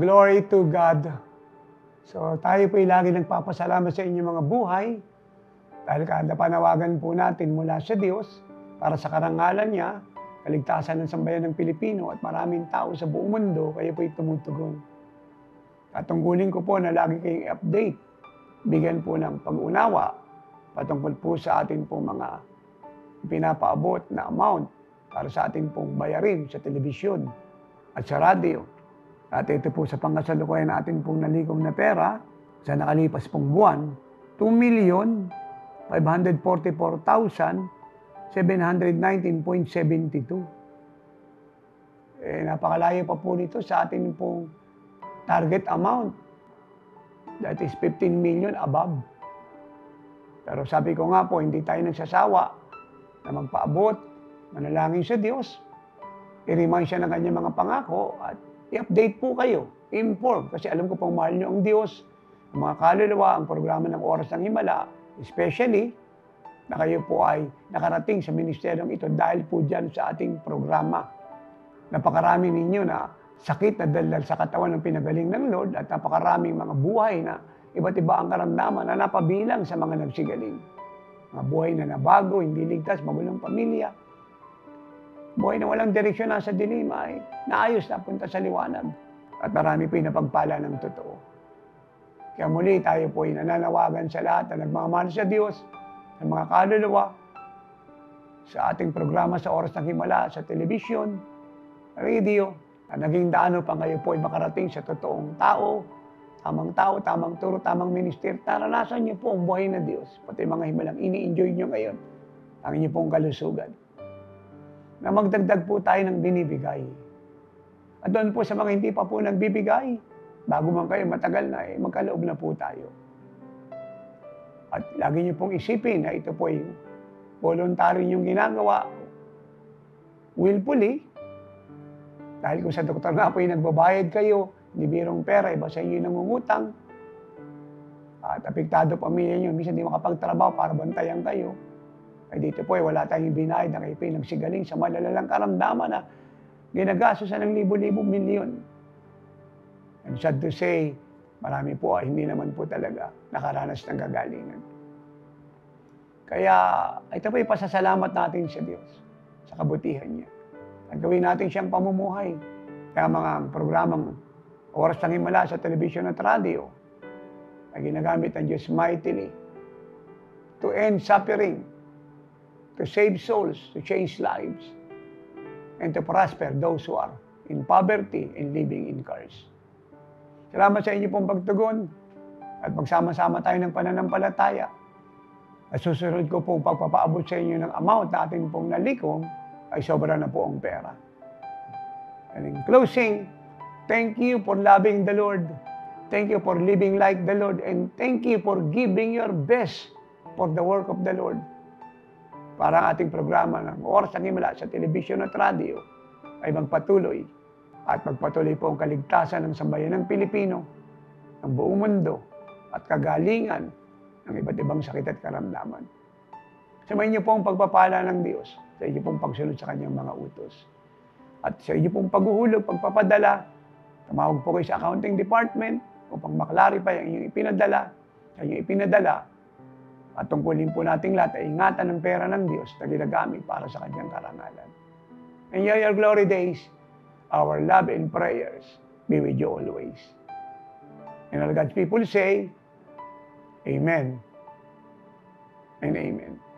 glory to God. So tayo po'y lagi nagpapasalamat sa inyong mga buhay dahil kada panawagan po natin mula sa Diyos para sa karangalan niya, kaligtasan ng sambayan ng Pilipino at maraming tao sa buong mundo, kayo po'y tumutugon. Tatungkulin ko po na lagi kayong i-update, bigyan po ng pag-unawa patungkol po sa atin pong mga pinapaabot na amount para sa atin pong bayarin sa telebisyon at sa radyo. At ito po sa pangkasalukuyan natin pong nalikom na pera sa nakalipas pong buwan, 2,544,719.72. Napakalayo pa po nito sa atin pong target amount. That is 15 million above. Pero sabi ko nga po, hindi tayo nagsasawa na magpaabot, manalangin sa Diyos, i-remind siya ng kanyang mga pangako at i-update po kayo, i-inform. Kasi alam ko pong mahal niyo ang Diyos, ang mga kaluluwa, ang programa ng Oras ng Himala, especially na kayo po ay nakarating sa ministeryong ito dahil po dyan sa ating programa. Napakarami ninyo na sakit na daldal sa katawan ng pinagaling ng Lord at napakaraming mga buhay na iba't iba ang karamdaman na napabilang sa mga nagsigaling. Mga buhay na nabago, hindi ligtas, magulong pamilya. Buhay na walang direksyon na sa dilim ay naayos na punta sa liwanag. At marami po yung napagpala ng totoo. Kaya muli tayo po ay nananawagan sa lahat na nagmamahal sa Diyos, sa mga kaluluwa, sa ating programa sa Oras ng Himala, sa telebisyon, radio, na naging daano pa ngayon po ay makarating sa totoong tao, tamang turo, tamang minister. Naranasan niyo po ang buhay na Diyos, pati mga himalang ini-enjoy niyo ngayon, ang inyong pong kalusugan. Na magdagdag po tayo ng binibigay. At doon po sa mga hindi pa po nagbibigay, bago man kayo matagal na, magkaloob na po tayo. At lagi niyo pong isipin na ito po ay voluntary niyong ginagawa, willfully, dahil kung sa doktor nga po ay nagbabayad kayo, hindi birong pera, iba sa inyo nangungutang, at apektado pamilya niyo, minsan hindi makapagtrabaho para bantayan kayo, ay dito po ay wala tayong binayad na kayo po nagsigaling sa malalalang karamdaman na ginagastosan ng libo-libo milyon. And sad to say, marami po ay hindi naman po talaga nakaranas ng kagalingan. Kaya ito po ay pasasalamat natin sa Diyos sa kabutihan niya. At gawin natin siyang pamumuhay. Kaya mga programang Oras ng Himala sa telebisyon at radyo ay ginagamit ng Diyos mightily to end suffering, to save souls, to change lives, and to prosper those who are in poverty and living in curse. Salamat sa inyo pong pagtugon at magsama-sama tayo ng pananampalataya. At susunod ko pong pagpapaabot sa inyo ng amount na ating pong nalikom ay sobra na po ang pera. And in closing, thank you for loving the Lord. Thank you for living like the Lord. And thank you for giving your best for the work of the Lord. Para ang ating programa ng Oras ng Himala sa telebisyon at radyo ay magpatuloy at magpatuloy po ang kaligtasan ng sambayan ng Pilipino, ng buong mundo at kagalingan ng iba't ibang sakit at karamdaman. Samayin niyo po ang pagpapala ng Diyos sa inyo pong pagsunod sa kanyang mga utos. At sa inyo pong paghuhulog, pagpapadala, tumawag po kayo sa accounting department upang maklarify ang inyong ipinadala, sa inyong ipinadala. At tungkulin po nating lahat ay ingatan ng pera ng Diyos na ginagamit para sa kanyang karangalan. Enjoy your glory days. Our love and prayers be with you always. And all God's people say, Amen and Amen.